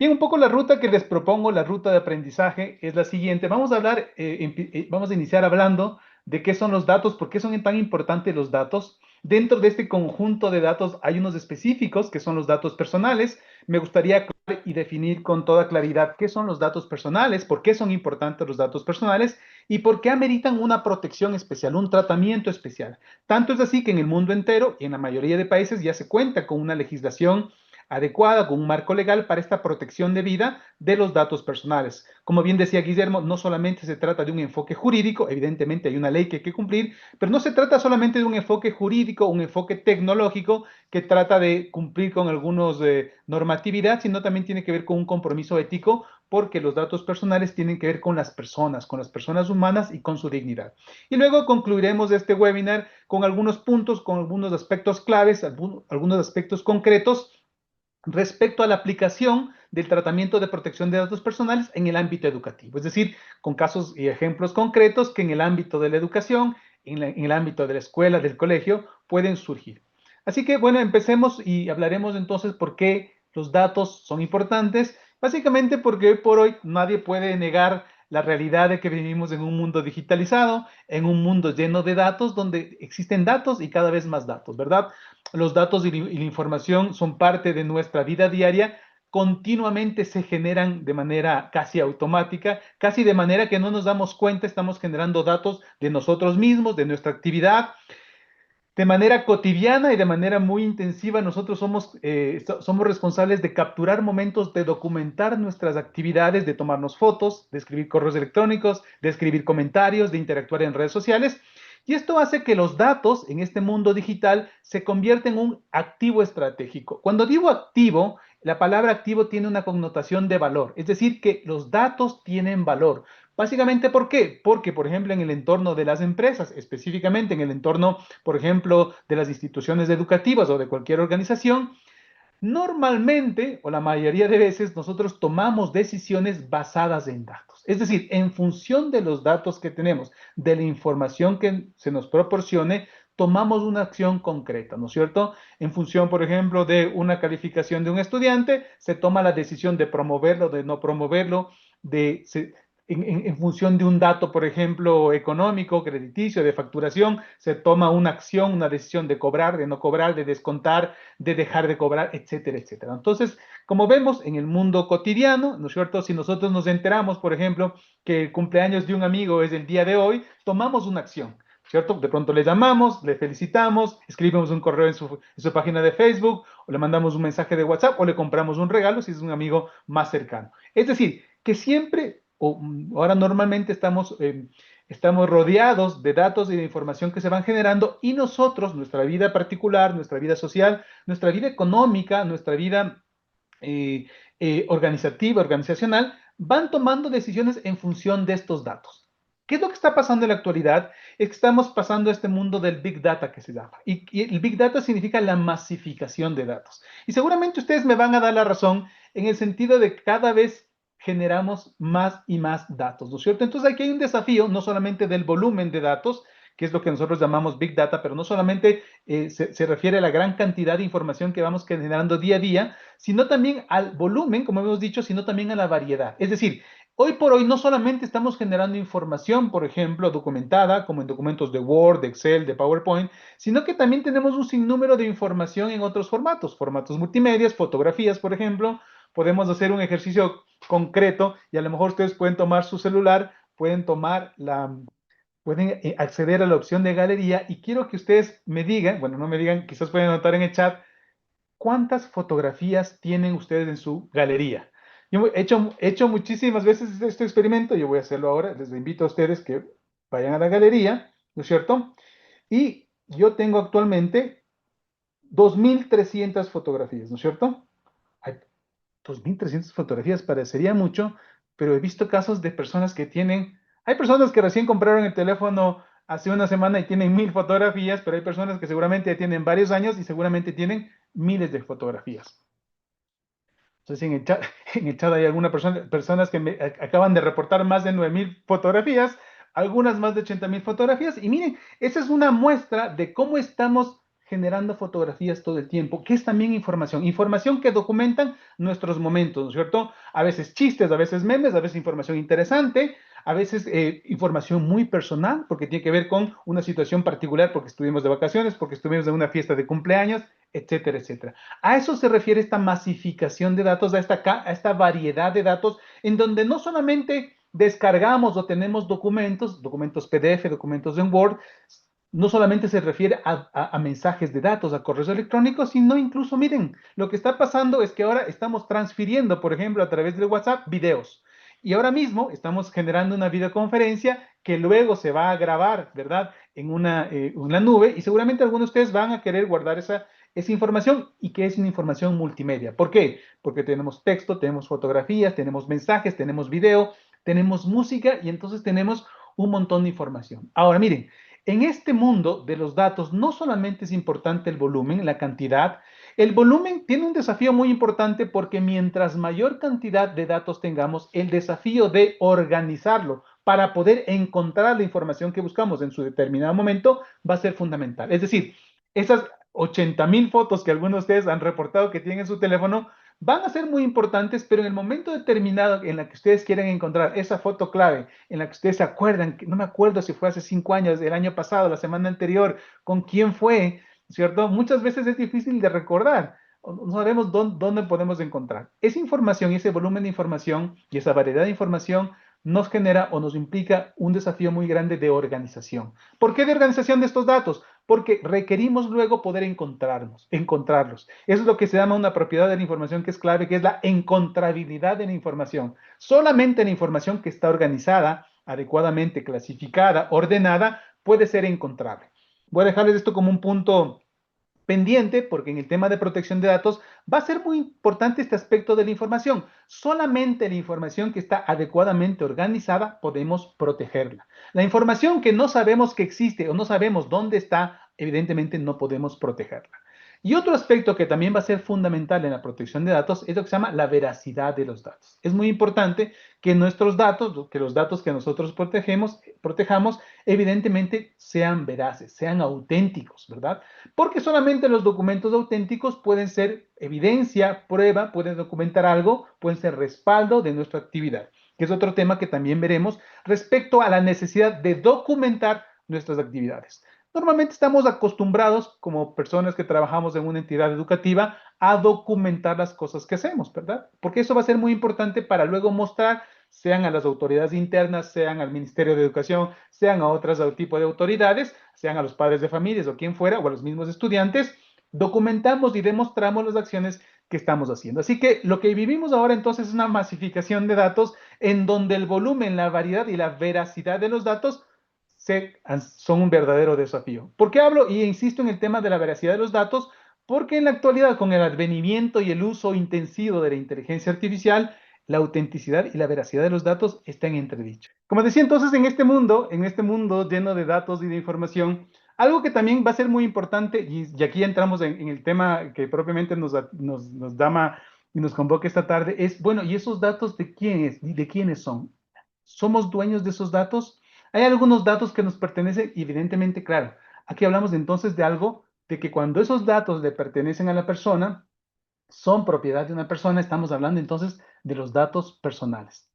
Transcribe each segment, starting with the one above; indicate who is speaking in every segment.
Speaker 1: Bien, un poco la ruta que les propongo, la ruta de aprendizaje, es la siguiente. Vamos a hablar, vamos a iniciar hablando de qué son los datos, por qué son tan importantes los datos. Dentro de este conjunto de datos hay unos específicos que son los datos personales. Me gustaría aclarar y definir con toda claridad qué son los datos personales, por qué son importantes los datos personales y por qué ameritan una protección especial, un tratamiento especial. Tanto es así que en el mundo entero y en la mayoría de países ya se cuenta con una legislación adecuada, con un marco legal para esta protección de vida de los datos personales. Como bien decía Guillermo, no solamente se trata de un enfoque jurídico, evidentemente hay una ley que hay que cumplir, pero no se trata solamente de un enfoque jurídico, un enfoque tecnológico que trata de cumplir con algunos normatividad, sino también tiene que ver con un compromiso ético, porque los datos personales tienen que ver con las personas humanas y con su dignidad. Y luego concluiremos este webinar con algunos puntos, con algunos aspectos claves, algunos aspectos concretos respecto a la aplicación del tratamiento de protección de datos personales en el ámbito educativo, es decir, con casos y ejemplos concretos que en el ámbito de la educación, en el ámbito de la escuela, del colegio, pueden surgir. Así que, bueno, empecemos y hablaremos entonces por qué los datos son importantes. Básicamente porque hoy por hoy nadie puede negar la realidad de que vivimos en un mundo digitalizado, en un mundo lleno de datos, donde existen datos y cada vez más datos, ¿verdad? Los datos y la información son parte de nuestra vida diaria, continuamente se generan de manera casi automática, casi de manera que no nos damos cuenta, estamos generando datos de nosotros mismos, de nuestra actividad, de manera cotidiana y de manera muy intensiva. Nosotros somos responsables de capturar momentos, de documentar nuestras actividades, de tomarnos fotos, de escribir correos electrónicos, de escribir comentarios, de interactuar en redes sociales. Y esto hace que los datos en este mundo digital se conviertan en un activo estratégico. Cuando digo activo, la palabra activo tiene una connotación de valor, es decir, que los datos tienen valor. Básicamente, ¿por qué? Porque, por ejemplo, en el entorno de las empresas, específicamente en el entorno, por ejemplo, de las instituciones educativas o de cualquier organización, normalmente, o la mayoría de veces, nosotros tomamos decisiones basadas en datos. Es decir, en función de los datos que tenemos, de la información que se nos proporcione, tomamos una acción concreta, ¿no es cierto? En función, por ejemplo, de una calificación de un estudiante, se toma la decisión de promoverlo, de no promoverlo, de, se, en función de un dato, por ejemplo, económico, crediticio, de facturación, se toma una acción, una decisión de cobrar, de no cobrar, de descontar, de dejar de cobrar, etcétera, etcétera. Entonces, como vemos en el mundo cotidiano, ¿no es cierto? Si nosotros nos enteramos, por ejemplo, que el cumpleaños de un amigo es el día de hoy, tomamos una acción, ¿cierto? De pronto le llamamos, le felicitamos, escribimos un correo en su página de Facebook, o le mandamos un mensaje de WhatsApp, o le compramos un regalo si es un amigo más cercano. Es decir, que siempre, o ahora normalmente estamos rodeados de datos y de información que se van generando y nosotros, nuestra vida particular, nuestra vida social, nuestra vida económica, nuestra vida eh, organizativa, organizacional, van tomando decisiones en función de estos datos. ¿Qué es lo que está pasando en la actualidad? Es que estamos pasando a este mundo del Big Data que se llama. Y el Big Data significa la masificación de datos. Y seguramente ustedes me van a dar la razón en el sentido de que cada vez generamos más y más datos, ¿no es cierto? Entonces aquí hay un desafío, no solamente del volumen de datos, que es lo que nosotros llamamos Big Data, pero no solamente se refiere a la gran cantidad de información que vamos generando día a día, sino también al volumen, como hemos dicho, sino también a la variedad. Es decir, hoy por hoy no solamente estamos generando información, por ejemplo, documentada, como en documentos de Word, de Excel, de PowerPoint, sino que también tenemos un sinnúmero de información en otros formatos, formatos multimedias, fotografías, por ejemplo. Podemos hacer un ejercicio concreto y a lo mejor ustedes pueden tomar su celular, pueden acceder a la opción de galería y quiero que ustedes me digan, bueno, no me digan, quizás pueden anotar en el chat, ¿cuántas fotografías tienen ustedes en su galería? Yo he hecho muchísimas veces este experimento, yo voy a hacerlo ahora, les invito a ustedes que vayan a la galería, ¿no es cierto? Y yo tengo actualmente 2.300 fotografías, ¿no es cierto? Hay 2.300 fotografías parecería mucho, pero he visto casos de personas hay personas que recién compraron el teléfono hace una semana y tienen 1.000 fotografías, pero hay personas que seguramente ya tienen varios años y seguramente tienen miles de fotografías. Entonces, en el chat hay algunas personas que acaban de reportar más de 9.000 fotografías, algunas más de 80.000 fotografías. Y miren, esa es una muestra de cómo estamos generando fotografías todo el tiempo, que es también información. Información que documentan nuestros momentos, ¿no es cierto? A veces chistes, a veces memes, a veces información interesante, a veces información muy personal, porque tiene que ver con una situación particular, porque estuvimos de vacaciones, porque estuvimos en una fiesta de cumpleaños, etcétera, etcétera. A eso se refiere esta masificación de datos, a esta variedad de datos, en donde no solamente descargamos o tenemos documentos PDF, documentos en Word, no solamente se refiere a mensajes de datos, a correos electrónicos, sino incluso, miren, lo que está pasando es que ahora estamos transfiriendo, por ejemplo, a través de WhatsApp, videos. Y ahora mismo estamos generando una videoconferencia que luego se va a grabar, ¿verdad? En una nube y seguramente algunos de ustedes van a querer guardar esa información y que es una información multimedia. ¿Por qué? Porque tenemos texto, tenemos fotografías, tenemos mensajes, tenemos video, tenemos música y entonces tenemos un montón de información. Ahora, miren, en este mundo de los datos no solamente es importante el volumen, la cantidad, el volumen tiene un desafío muy importante porque mientras mayor cantidad de datos tengamos, el desafío de organizarlo para poder encontrar la información que buscamos en su determinado momento va a ser fundamental. Es decir, esas 80,000 fotos que algunos de ustedes han reportado que tienen en su teléfono van a ser muy importantes, pero en el momento determinado en la que ustedes quieren encontrar esa foto clave, en la que ustedes se acuerdan, que no me acuerdo si fue hace 5 años, el año pasado, la semana anterior, con quién fue, ¿cierto? Muchas veces es difícil de recordar. No sabemos dónde podemos encontrar. Esa información y ese volumen de información y esa variedad de información nos genera o nos implica un desafío muy grande de organización. ¿Por qué de organización de estos datos? Porque requerimos luego poder encontrarlos. Eso es lo que se llama una propiedad de la información que es clave, que es la encontrabilidad de la información. Solamente la información que está organizada, adecuadamente clasificada, ordenada, puede ser encontrable. Voy a dejarles esto como un punto pendiente, porque en el tema de protección de datos va a ser muy importante este aspecto de la información. Solamente la información que está adecuadamente organizada podemos protegerla. La información que no sabemos que existe o no sabemos dónde está, evidentemente no podemos protegerla. Y otro aspecto que también va a ser fundamental en la protección de datos es lo que se llama la veracidad de los datos. Es muy importante que nuestros datos, que los datos que nosotros protejamos, evidentemente sean veraces, sean auténticos, ¿verdad? Porque solamente los documentos auténticos pueden ser evidencia, prueba, pueden documentar algo, pueden ser respaldo de nuestra actividad, que es otro tema que también veremos respecto a la necesidad de documentar nuestras actividades. Normalmente estamos acostumbrados, como personas que trabajamos en una entidad educativa, a documentar las cosas que hacemos, ¿verdad? Porque eso va a ser muy importante para luego mostrar, sean a las autoridades internas, sean al Ministerio de Educación, sean a otros tipos de autoridades, sean a los padres de familias o quien fuera, o a los mismos estudiantes, documentamos y demostramos las acciones que estamos haciendo. Así que lo que vivimos ahora entonces es una masificación de datos en donde el volumen, la variedad y la veracidad de los datos son un verdadero desafío. ¿Por qué hablo y insisto en el tema de la veracidad de los datos? Porque en la actualidad, con el advenimiento y el uso intensivo de la inteligencia artificial, la autenticidad y la veracidad de los datos están en entredicho. Como decía entonces, en este mundo lleno de datos y de información, algo que también va a ser muy importante, y aquí entramos en el tema que propiamente nos llama y nos convoca esta tarde, es, bueno, ¿y esos datos de quiénes son? ¿Somos dueños de esos datos? Hay algunos datos que nos pertenecen, evidentemente, claro. Aquí hablamos entonces de algo, de que cuando esos datos le pertenecen a la persona, son propiedad de una persona, estamos hablando entonces de los datos personales.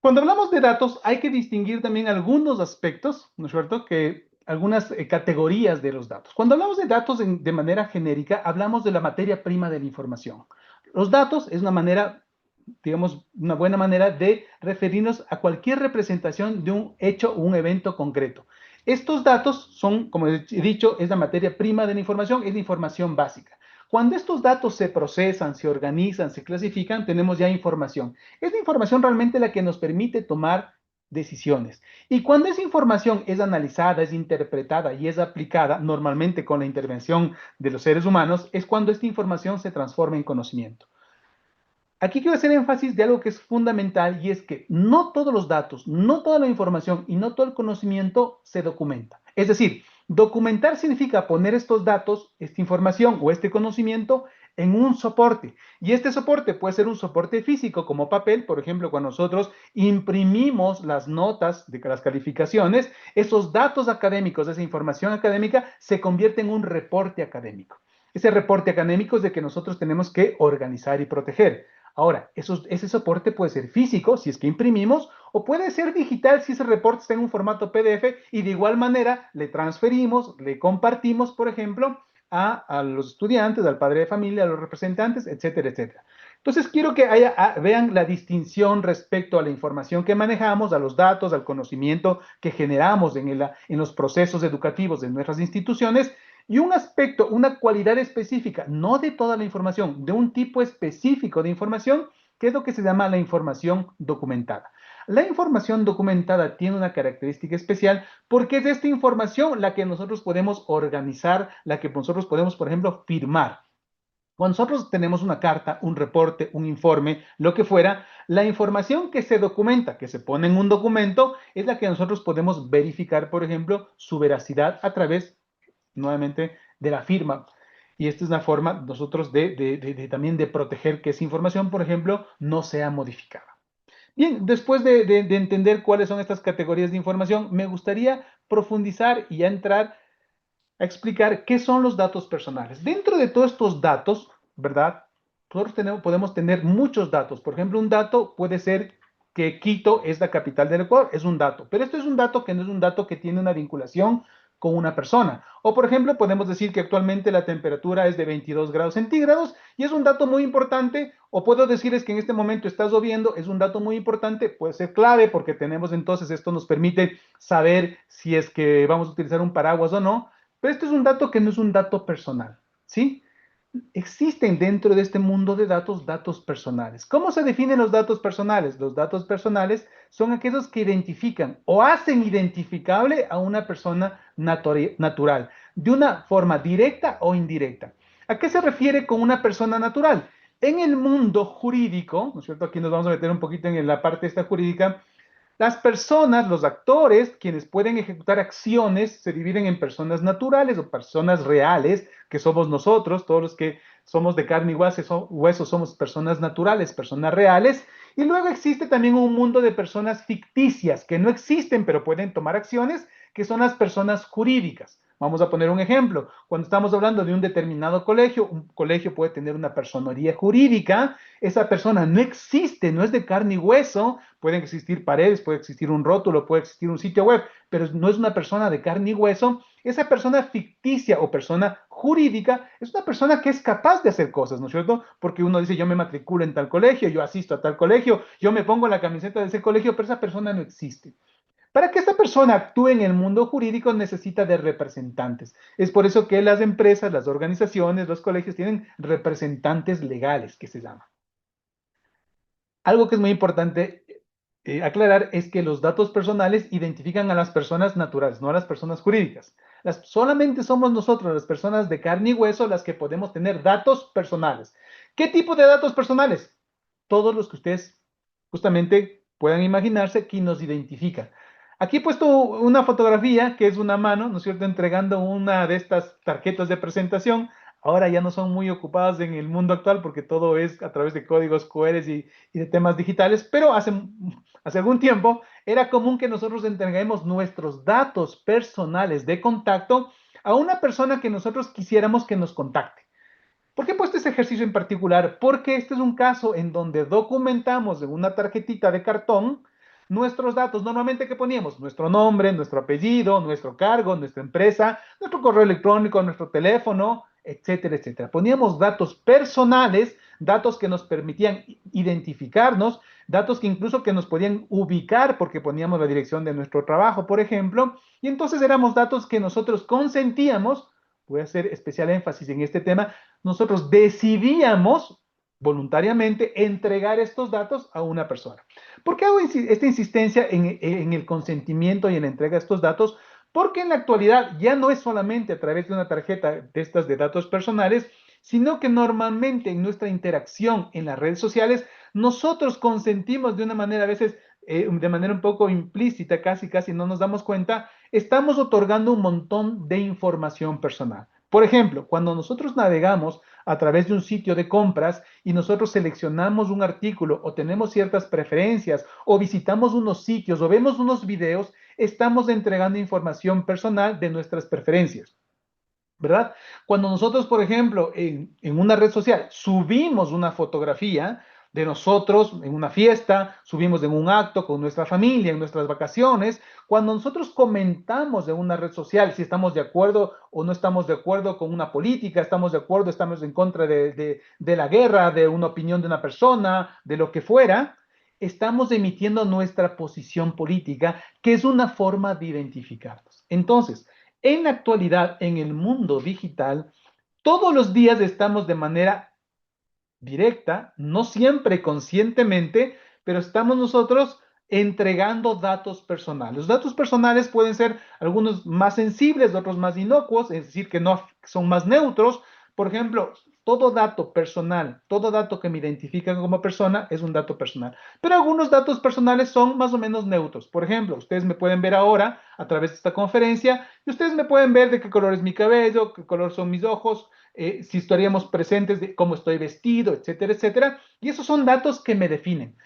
Speaker 1: Cuando hablamos de datos, hay que distinguir también algunos aspectos, ¿no es cierto? Que algunas categorías de los datos. Cuando hablamos de datos de manera genérica, hablamos de la materia prima de la información. Los datos es una manera, digamos, una buena manera de referirnos a cualquier representación de un hecho o un evento concreto. Estos datos son, como he dicho, es la materia prima de la información, es la información básica. Cuando estos datos se procesan, se organizan, se clasifican, tenemos ya información. Es la información realmente la que nos permite tomar decisiones. Y cuando esa información es analizada, es interpretada y es aplicada, normalmente con la intervención de los seres humanos, es cuando esta información se transforma en conocimiento. Aquí quiero hacer énfasis de algo que es fundamental y es que no todos los datos, no toda la información y no todo el conocimiento se documenta. Es decir, documentar significa poner estos datos, esta información o este conocimiento en un soporte. Y este soporte puede ser un soporte físico como papel, por ejemplo, cuando nosotros imprimimos las notas de las calificaciones, esos datos académicos, esa información académica se convierte en un reporte académico. Ese reporte académico es de que nosotros tenemos que organizar y proteger. Ahora, ese soporte puede ser físico, si es que imprimimos, o puede ser digital si ese reporte está en un formato PDF y de igual manera le transferimos, le compartimos, por ejemplo, a los estudiantes, al padre de familia, a los representantes, etcétera, etcétera. Entonces, quiero que vean la distinción respecto a la información que manejamos, a los datos, al conocimiento que generamos en los procesos educativos de nuestras instituciones y un aspecto, una cualidad específica, no de toda la información, de un tipo específico de información, que es lo que se llama la información documentada. La información documentada tiene una característica especial porque es esta información la que nosotros podemos organizar, la que nosotros podemos, por ejemplo, firmar. Cuando nosotros tenemos una carta, un reporte, un informe, lo que fuera, la información que se documenta, que se pone en un documento, es la que nosotros podemos verificar, por ejemplo, su veracidad a través, nuevamente, de la firma. Y esta es una forma nosotros también de proteger que esa información, por ejemplo, no sea modificada. Bien, después de entender cuáles son estas categorías de información, me gustaría profundizar y ya entrar a explicar qué son los datos personales. Dentro de todos estos datos, ¿verdad? Nosotros podemos tener muchos datos. Por ejemplo, un dato puede ser que Quito es la capital del Ecuador, es un dato, pero esto es un dato que no es un dato que tiene una vinculación con una persona. O, por ejemplo, podemos decir que actualmente la temperatura es de 22 grados centígrados y es un dato muy importante. O puedo decirles que en este momento está lloviendo, es un dato muy importante, puede ser clave porque tenemos entonces, esto nos permite saber si es que vamos a utilizar un paraguas o no. Pero este es un dato que no es un dato personal, ¿sí? Existen dentro de este mundo de datos, datos personales. ¿Cómo se definen los datos personales? Los datos personales son aquellos que identifican o hacen identificable a una persona natural, de una forma directa o indirecta. ¿A qué se refiere con una persona natural? En el mundo jurídico, ¿no es cierto? Aquí nos vamos a meter un poquito en la parte esta jurídica. Las personas, los actores, quienes pueden ejecutar acciones, se dividen en personas naturales o personas reales, que somos nosotros, todos los que somos de carne y hueso somos personas naturales, personas reales. Y luego existe también un mundo de personas ficticias, que no existen, pero pueden tomar acciones, que son las personas jurídicas. Vamos a poner un ejemplo. Cuando estamos hablando de un determinado colegio, un colegio puede tener una personería jurídica. Esa persona no existe, no es de carne y hueso. Pueden existir paredes, puede existir un rótulo, puede existir un sitio web, pero no es una persona de carne y hueso. Esa persona ficticia o persona jurídica es una persona que es capaz de hacer cosas, ¿no es cierto? Porque uno dice, yo me matriculo en tal colegio, yo asisto a tal colegio, yo me pongo la camiseta de ese colegio, pero esa persona no existe. Para que esta persona actúe en el mundo jurídico necesita de representantes. Es por eso que las empresas, las organizaciones, los colegios tienen representantes legales, que se llama. Algo que es muy importante aclarar es que los datos personales identifican a las personas naturales, no a las personas jurídicas. Solamente somos nosotros, las personas de carne y hueso, las que podemos tener datos personales. ¿Qué tipo de datos personales? Todos los que ustedes justamente puedan imaginarse que nos identifican. Aquí he puesto una fotografía que es una mano, ¿no es cierto?, entregando una de estas tarjetas de presentación. Ahora ya no son muy ocupadas en el mundo actual porque todo es a través de códigos QR y de temas digitales, pero hace algún tiempo era común que nosotros entreguemos nuestros datos personales de contacto a una persona que nosotros quisiéramos que nos contacte. ¿Por qué he puesto este ejercicio en particular? Porque este es un caso en donde documentamos en una tarjetita de cartón nuestros datos. Normalmente, ¿qué poníamos? Nuestro nombre, nuestro apellido, nuestro cargo, nuestra empresa, nuestro correo electrónico, nuestro teléfono, etcétera, etcétera. Poníamos datos personales, datos que nos permitían identificarnos, datos que incluso que nos podían ubicar porque poníamos la dirección de nuestro trabajo, por ejemplo, y entonces éramos datos que nosotros consentíamos. Voy a hacer especial énfasis en este tema. Nosotros decidíamos voluntariamente entregar estos datos a una persona. ¿Por qué hago esta insistencia en el consentimiento y en la entrega de estos datos? Porque en la actualidad ya no es solamente a través de una tarjeta de estas de datos personales, sino que normalmente en nuestra interacción en las redes sociales, nosotros consentimos de una manera a veces, de manera un poco implícita, casi no nos damos cuenta, estamos otorgando un montón de información personal. Por ejemplo, cuando nosotros navegamos a través de un sitio de compras y nosotros seleccionamos un artículo o tenemos ciertas preferencias o visitamos unos sitios o vemos unos videos, estamos entregando información personal de nuestras preferencias. ¿Verdad? Cuando nosotros, por ejemplo, en una red social subimos una fotografía de nosotros en una fiesta, subimos en un acto con nuestra familia, en nuestras vacaciones, cuando nosotros comentamos en una red social si estamos de acuerdo o no estamos de acuerdo con una política, estamos de acuerdo, estamos en contra de la guerra, de una opinión de una persona, de lo que fuera, estamos emitiendo nuestra posición política, que es una forma de identificarnos. Entonces, en la actualidad, en el mundo digital, todos los días estamos de manera directa, no siempre conscientemente, pero estamos nosotros entregando datos personales. Los datos personales pueden ser algunos más sensibles, otros más inocuos, es decir, que no son más neutros. Por ejemplo, todo dato personal, todo dato que me identifica como persona es un dato personal. Pero algunos datos personales son más o menos neutros. Por ejemplo, ustedes me pueden ver ahora a través de esta conferencia y ustedes me pueden ver de qué color es mi cabello, qué color son mis ojos, si estaríamos presentes de cómo estoy vestido, etcétera, etcétera. Y esos son datos que me definen.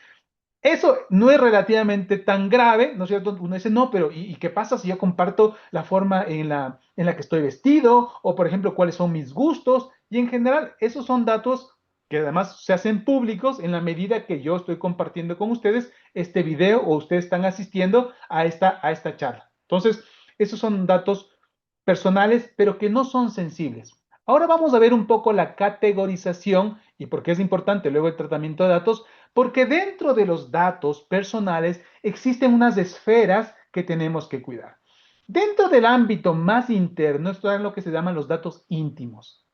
Speaker 1: Eso no es relativamente tan grave, ¿no es cierto? Uno dice, no, pero ¿y qué pasa si yo comparto la forma en la que estoy vestido? O, por ejemplo, cuáles son mis gustos. Y en general, esos son datos que además se hacen públicos en la medida que yo estoy compartiendo con ustedes este video o ustedes están asistiendo a esta charla. Entonces, esos son datos personales, pero que no son sensibles. Ahora vamos a ver un poco la categorización y por qué es importante luego el tratamiento de datos, porque dentro de los datos personales existen unas esferas que tenemos que cuidar. Dentro del ámbito más interno están lo que se llaman los datos íntimos.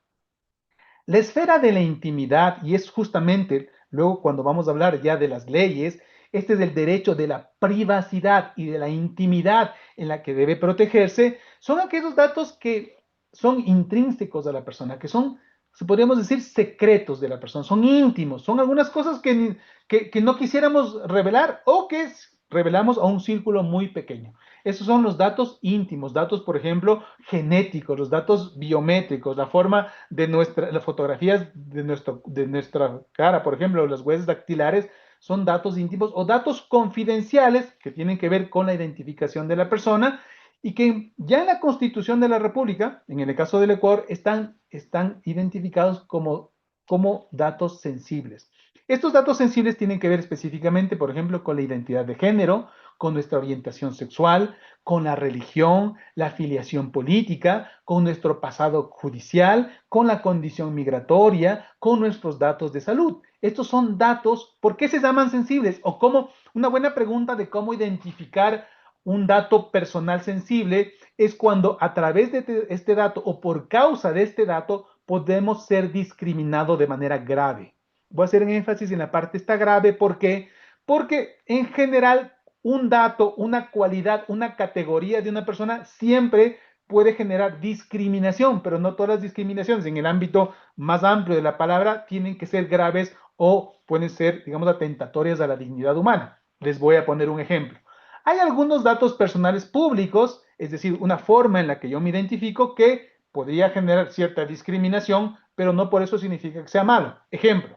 Speaker 1: La esfera de la intimidad, y es justamente luego cuando vamos a hablar ya de las leyes, este es el derecho de la privacidad y de la intimidad en la que debe protegerse, son aquellos datos que son intrínsecos a la persona, que son, si podríamos decir, secretos de la persona, son íntimos, son algunas cosas que no quisiéramos revelar o que revelamos a un círculo muy pequeño. Esos son los datos íntimos, datos, por ejemplo, genéticos, los datos biométricos, la forma de las fotografías de nuestra cara, por ejemplo, las huellas dactilares, son datos íntimos o datos confidenciales que tienen que ver con la identificación de la persona y que ya en la Constitución de la República, en el caso del Ecuador, están identificados como datos sensibles. Estos datos sensibles tienen que ver específicamente, por ejemplo, con la identidad de género, con nuestra orientación sexual, con la religión, la afiliación política, con nuestro pasado judicial, con la condición migratoria, con nuestros datos de salud. Estos son datos, ¿por qué se llaman sensibles? O cómo, una buena pregunta de cómo identificar un dato personal sensible es cuando a través de este dato o por causa de este dato podemos ser discriminados de manera grave. Voy a hacer un énfasis en la parte esta grave, ¿por qué? Porque en general un dato, una cualidad, una categoría de una persona siempre puede generar discriminación, pero no todas las discriminaciones en el ámbito más amplio de la palabra tienen que ser graves o pueden ser, digamos, atentatorias a la dignidad humana. Les voy a poner un ejemplo. Hay algunos datos personales públicos, es decir, una forma en la que yo me identifico que podría generar cierta discriminación, pero no por eso significa que sea malo. Ejemplo,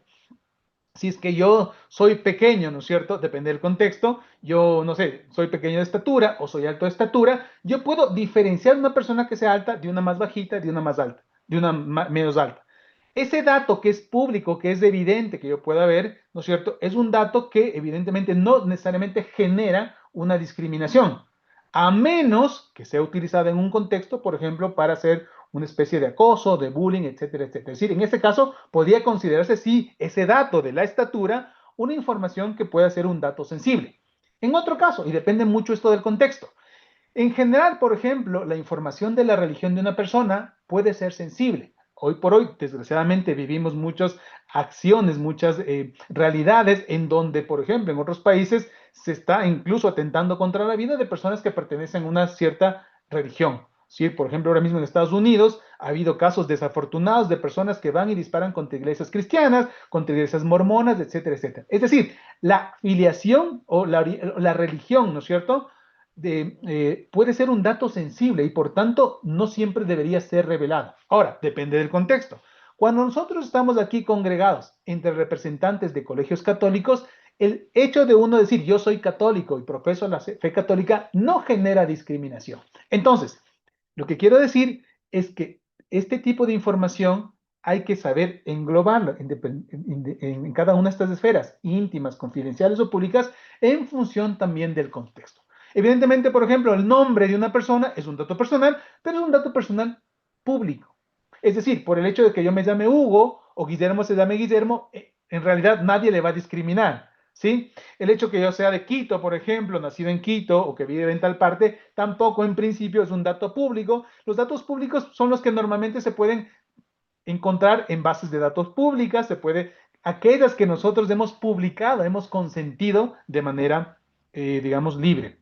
Speaker 1: si es que yo soy pequeño, ¿no es cierto? Depende del contexto. Yo, no sé, soy pequeño de estatura o soy alto de estatura. Yo puedo diferenciar una persona que sea alta de una más bajita, de una más alta, de una menos alta. Ese dato que es público, que es evidente que yo pueda ver, ¿no es cierto? Es un dato que evidentemente no necesariamente genera una discriminación, a menos que sea utilizada en un contexto, por ejemplo, para hacer una especie de acoso, de bullying, etcétera, etcétera. Es decir, en este caso podría considerarse, sí, ese dato de la estatura, una información que pueda ser un dato sensible. En otro caso, y depende mucho esto del contexto, en general, por ejemplo, la información de la religión de una persona puede ser sensible. Hoy por hoy, desgraciadamente, vivimos muchas acciones, muchas realidades en donde, por ejemplo, en otros países se está incluso atentando contra la vida de personas que pertenecen a una cierta religión. Sí, por ejemplo, ahora mismo en Estados Unidos ha habido casos desafortunados de personas que van y disparan contra iglesias cristianas, contra iglesias mormonas, etcétera, etcétera. Es decir, la filiación o la religión, ¿no es cierto? puede ser un dato sensible y por tanto no siempre debería ser revelado. Ahora, depende del contexto. Cuando nosotros estamos aquí congregados entre representantes de colegios católicos, el hecho de uno decir yo soy católico y profeso la fe católica no genera discriminación. Entonces, lo que quiero decir es que este tipo de información hay que saber englobarlo en cada una de estas esferas, íntimas, confidenciales o públicas, en función también del contexto. Evidentemente, por ejemplo, el nombre de una persona es un dato personal, pero es un dato personal público. Es decir, por el hecho de que yo me llame Hugo o Guillermo se llame Guillermo, en realidad nadie le va a discriminar, ¿sí? El hecho que yo sea de Quito, por ejemplo, nacido en Quito o que vive en tal parte, tampoco en principio es un dato público. Los datos públicos son los que normalmente se pueden encontrar en bases de datos públicas, se puede, aquellas que nosotros hemos publicado, hemos consentido de manera, digamos, libre.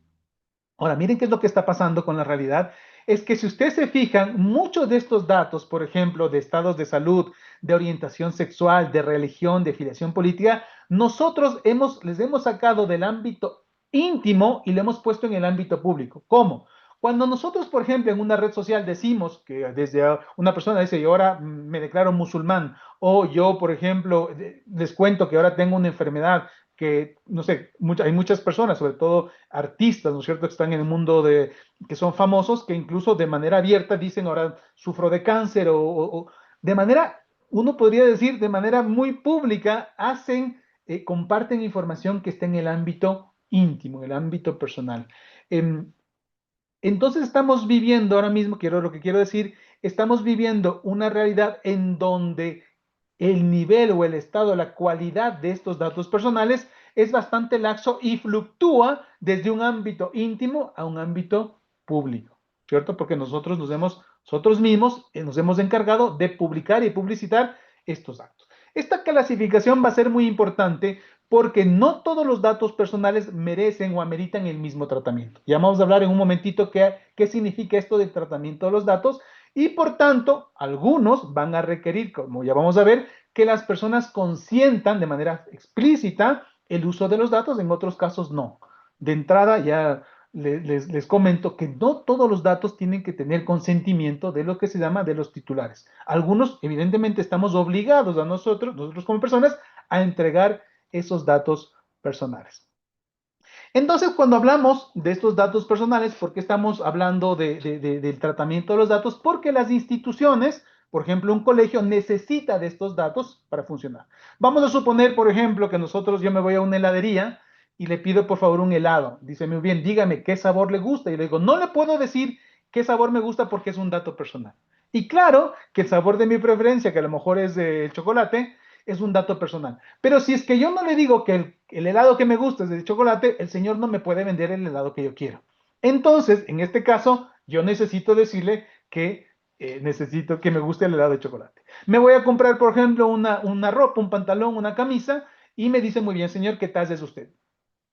Speaker 1: Ahora, miren qué es lo que está pasando con la realidad. Es que si ustedes se fijan, muchos de estos datos, por ejemplo, de estados de salud, de orientación sexual, de religión, de filiación política, nosotros les hemos sacado del ámbito íntimo y lo hemos puesto en el ámbito público. ¿Cómo? Cuando nosotros, por ejemplo, en una red social decimos que desde una persona dice, yo ahora me declaro musulmán, o yo, por ejemplo, les cuento que ahora tengo una enfermedad que, no sé, hay muchas personas, sobre todo artistas, ¿no es cierto?, que están en el mundo que son famosos, que incluso de manera abierta dicen, ahora sufro de cáncer, o de manera, uno podría decir, de manera muy pública, comparten información que está en el ámbito íntimo, en el ámbito personal. Entonces estamos viviendo ahora mismo, lo que quiero decir, estamos viviendo una realidad en donde el nivel o el estado, la cualidad de estos datos personales es bastante laxo y fluctúa desde un ámbito íntimo a un ámbito público, ¿cierto? Porque nosotros mismos nos hemos encargado de publicar y publicitar estos datos. Esta clasificación va a ser muy importante porque no todos los datos personales merecen o ameritan el mismo tratamiento. Ya vamos a hablar en un momentito qué significa esto del tratamiento de los datos y por tanto, algunos van a requerir, como ya vamos a ver, que las personas consientan de manera explícita el uso de los datos, en otros casos no. De entrada ya les comento que no todos los datos tienen que tener consentimiento de lo que se llama de los titulares. Algunos, evidentemente, estamos obligados a nosotros como personas, a entregar esos datos personales. Entonces, cuando hablamos de estos datos personales, ¿por qué estamos hablando del tratamiento de los datos? Porque las instituciones, por ejemplo, un colegio necesita de estos datos para funcionar. Vamos a suponer, por ejemplo, que yo me voy a una heladería y le pido, por favor, un helado. Dice muy bien, dígame qué sabor le gusta. Y le digo, no le puedo decir qué sabor me gusta porque es un dato personal. Y claro que el sabor de mi preferencia, que a lo mejor es el chocolate, es un dato personal. Pero si es que yo no le digo que el helado que me gusta es de chocolate, el señor no me puede vender el helado que yo quiero. Entonces, en este caso, yo necesito decirle que necesito que me guste el helado de chocolate. Me voy a comprar, por ejemplo, una ropa, un pantalón, una camisa, y me dice muy bien, señor, ¿qué talla es usted?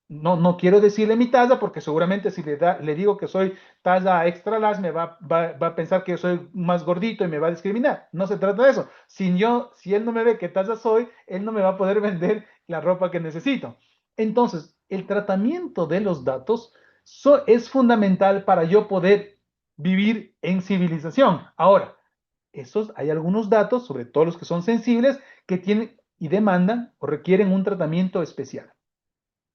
Speaker 1: No quiero decirle mi talla porque seguramente si le digo que soy talla extra large va a pensar que yo soy más gordito y me va a discriminar. No se trata de eso. Si él no me ve qué talla soy, él no me va a poder vender la ropa que necesito. Entonces, el tratamiento de los datos es fundamental para yo poder vivir en civilización. Ahora, hay algunos datos, sobre todo los que son sensibles, que tienen y demandan o requieren un tratamiento especial.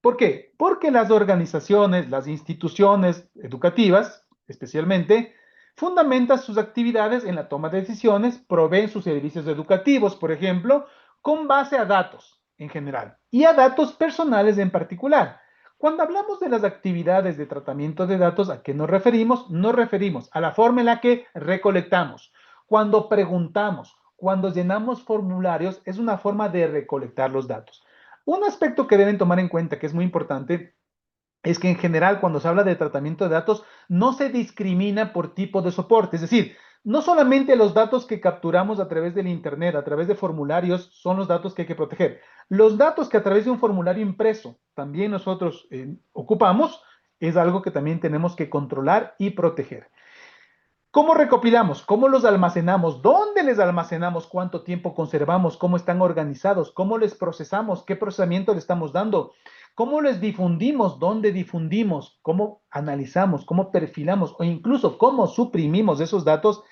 Speaker 1: ¿Por qué? Porque las organizaciones, las instituciones educativas, especialmente, fundamentan sus actividades en la toma de decisiones, proveen sus servicios educativos, por ejemplo, con base a datos en general y a datos personales en particular. Cuando hablamos de las actividades de tratamiento de datos, ¿a qué nos referimos? Nos referimos a la forma en la que recolectamos. Cuando preguntamos, cuando llenamos formularios, es una forma de recolectar los datos. Un aspecto que deben tomar en cuenta, que es muy importante, es que en general cuando se habla de tratamiento de datos no se discrimina por tipo de soporte. Es decir, no solamente los datos que capturamos a través del Internet, a través de formularios, son los datos que hay que proteger. Los datos que a través de un formulario impreso también nosotros ocupamos, es algo que también tenemos que controlar y proteger. ¿Cómo recopilamos? ¿Cómo los almacenamos? ¿Dónde les almacenamos? ¿Cuánto tiempo conservamos? ¿Cómo están organizados? ¿Cómo les procesamos? ¿Qué procesamiento le estamos dando? cómo les difundimos, dónde difundimos, cómo analizamos, cómo perfilamos o incluso cómo suprimimos esos datos,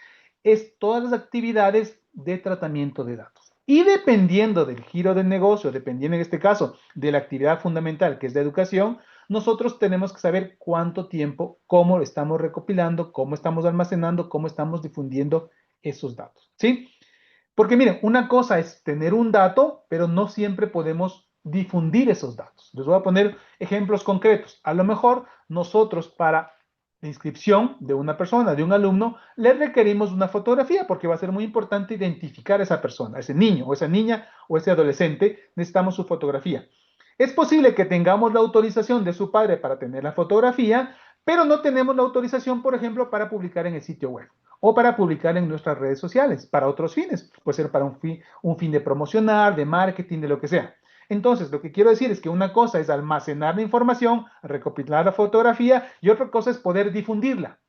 Speaker 1: es todas las actividades de tratamiento de datos. Y dependiendo del giro del negocio, dependiendo en este caso de la actividad fundamental que es la educación, nosotros tenemos que saber cuánto tiempo, cómo lo estamos recopilando, cómo estamos almacenando, cómo estamos difundiendo esos datos, ¿sí? Porque miren, una cosa es tener un dato, pero no siempre podemos difundir esos datos. Les voy a poner ejemplos concretos. A lo mejor nosotros para la inscripción de una persona, de un alumno, le requerimos una fotografía porque va a ser muy importante identificar a esa persona, a ese niño o esa niña o ese adolescente, necesitamos su fotografía. Es posible que tengamos la autorización de su padre para tener la fotografía, pero no tenemos la autorización, por ejemplo, para publicar en el sitio web o para publicar en nuestras redes sociales para otros fines. Puede ser para un fin de promocionar, de marketing, de lo que sea. Entonces, lo que quiero decir es que una cosa es almacenar la información, recopilar la fotografía y otra cosa es poder difundirla.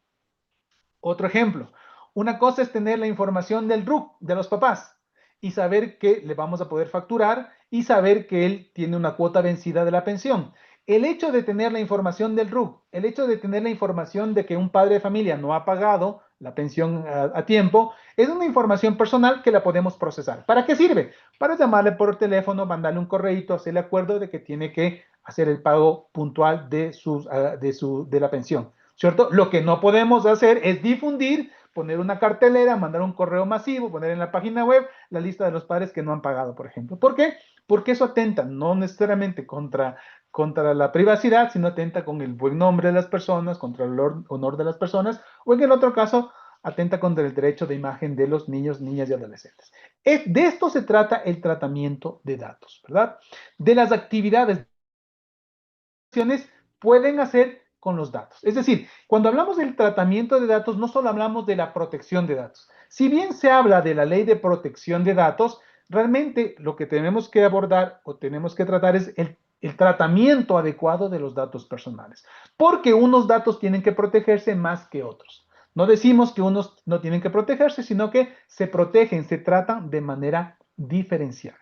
Speaker 1: Otro ejemplo, una cosa es tener la información del RUC, de los papás, y saber que le vamos a poder facturar y saber que él tiene una cuota vencida de la pensión. El hecho de tener la información del RUC, el hecho de tener la información de que un padre de familia no ha pagado la pensión a tiempo, es una información personal que la podemos procesar. ¿Para qué sirve? Para llamarle por teléfono, mandarle un correíto, hacerle acuerdo de que tiene que hacer el pago puntual de la pensión. ¿Cierto? Lo que no podemos hacer es difundir, poner una cartelera, mandar un correo masivo, poner en la página web la lista de los padres que no han pagado, por ejemplo. ¿Por qué? Porque eso atenta no necesariamente contra la privacidad, sino atenta con el buen nombre de las personas, contra el honor de las personas, o en el otro caso, atenta contra el derecho de imagen de los niños, niñas y adolescentes. De esto se trata el tratamiento de datos, ¿verdad? De las actividades pueden hacer con los datos. Es decir, cuando hablamos del tratamiento de datos, no solo hablamos de la protección de datos. Si bien se habla de la ley de protección de datos, realmente lo que tenemos que abordar o tenemos que tratar es el tratamiento adecuado de los datos personales, porque unos datos tienen que protegerse más que otros. No decimos que unos no tienen que protegerse, sino que se protegen, se tratan de manera diferenciada.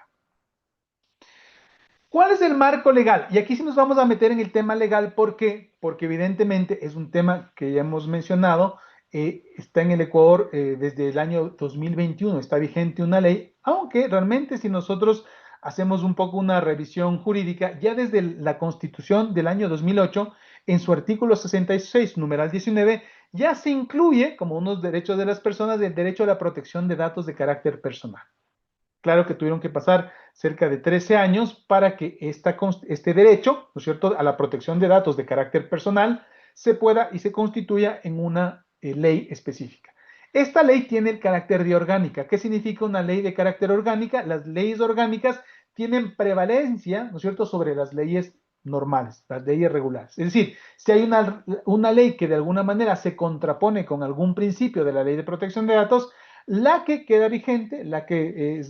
Speaker 1: ¿Cuál es el marco legal? Y aquí sí nos vamos a meter en el tema legal. ¿Por qué? Porque evidentemente es un tema que ya hemos mencionado. Está en el Ecuador desde el año 2021. Está vigente una ley, aunque realmente si nosotros hacemos un poco una revisión jurídica, ya desde la Constitución del año 2008, en su artículo 66, numeral 19, ya se incluye como unos derechos de las personas el derecho a la protección de datos de carácter personal. Claro que tuvieron que pasar cerca de 13 años para que este derecho, ¿no es cierto?, a la protección de datos de carácter personal se pueda y se constituya en una ley específica. Esta ley tiene el carácter de orgánica. ¿Qué significa una ley de carácter orgánica? Las leyes orgánicas tienen prevalencia, ¿no es cierto?, sobre las leyes normales, las leyes regulares. Es decir, si hay una ley que de alguna manera se contrapone con algún principio de la ley de protección de datos, la que queda vigente, la que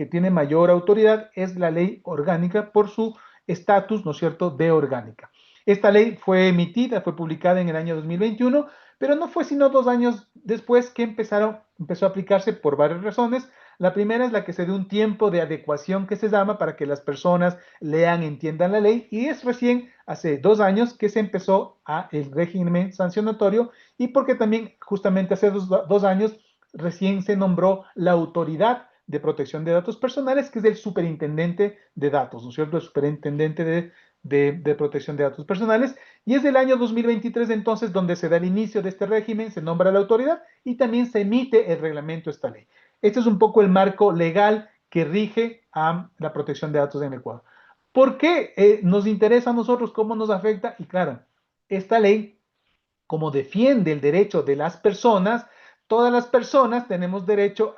Speaker 1: tiene mayor autoridad es la ley orgánica por su estatus, ¿no es cierto?, de orgánica. Esta ley fue emitida, fue publicada en el año 2021, pero no fue sino 2 años después que empezó a aplicarse por varias razones. La primera es la que se dio un tiempo de adecuación que se llama para que las personas lean, entiendan la ley, y es recién hace 2 años que se empezó el régimen sancionatorio y porque también justamente hace dos años recién se nombró la autoridad de protección de datos personales, que es el superintendente de datos, ¿no es cierto? El superintendente de protección de datos personales. Y es del año 2023 entonces donde se da el inicio de este régimen, se nombra la autoridad y también se emite el reglamento de esta ley. Este es un poco el marco legal que rige a la protección de datos en el Ecuador. ¿Por qué nos interesa a nosotros? ¿Cómo nos afecta? Y claro, esta ley, como defiende el derecho de las personas, todas las personas tenemos derecho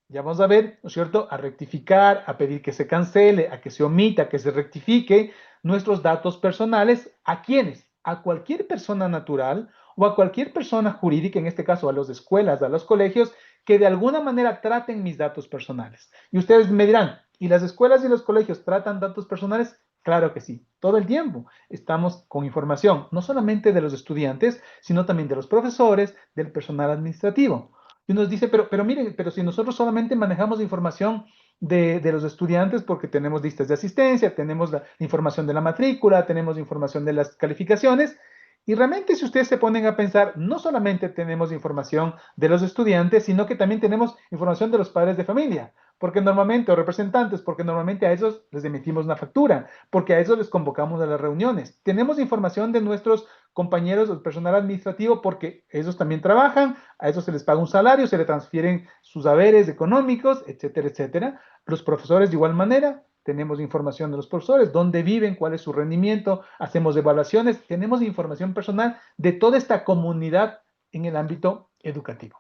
Speaker 1: ya vamos a ver, ¿no es cierto?, a rectificar, a pedir que se cancele, a que se omita, que se rectifique nuestros datos personales. ¿A quiénes? A cualquier persona natural o a cualquier persona jurídica, en este caso a las escuelas, a los colegios, que de alguna manera traten mis datos personales. Y ustedes me dirán, ¿y las escuelas y los colegios tratan datos personales? Claro que sí, todo el tiempo estamos con información, no solamente de los estudiantes, sino también de los profesores, del personal administrativo. Y uno nos dice, pero miren, pero si nosotros solamente manejamos información de los estudiantes porque tenemos listas de asistencia, tenemos la información de la matrícula, tenemos información de las calificaciones. Y realmente si ustedes se ponen a pensar, no solamente tenemos información de los estudiantes, sino que también tenemos información de los padres de familia, porque normalmente, o representantes, porque normalmente a esos les emitimos una factura, porque a esos les convocamos a las reuniones. Tenemos información de nuestros compañeros del personal administrativo porque ellos también trabajan, a esos se les paga un salario, se les transfieren sus haberes económicos, etcétera, etcétera. Los profesores de igual manera, tenemos información de los profesores, dónde viven, cuál es su rendimiento, hacemos evaluaciones, tenemos información personal de toda esta comunidad en el ámbito educativo.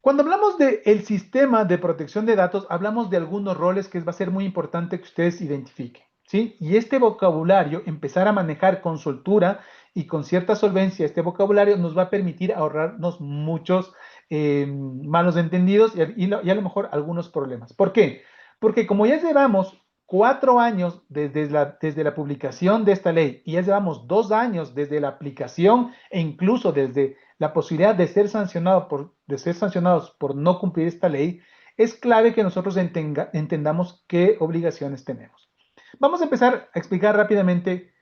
Speaker 1: Cuando hablamos del sistema de protección de datos, hablamos de algunos roles que va a ser muy importante que ustedes identifiquen, ¿sí? Y este vocabulario, empezar a manejar con soltura y con cierta solvencia este vocabulario nos va a permitir ahorrarnos muchos malos entendidos y a lo mejor algunos problemas. ¿Por qué? Porque como ya llevamos 4 años desde la publicación de esta ley y ya llevamos 2 años desde la aplicación e incluso desde la posibilidad de ser sancionados por no cumplir esta ley, es clave que nosotros entendamos qué obligaciones tenemos. Vamos a empezar a explicar rápidamente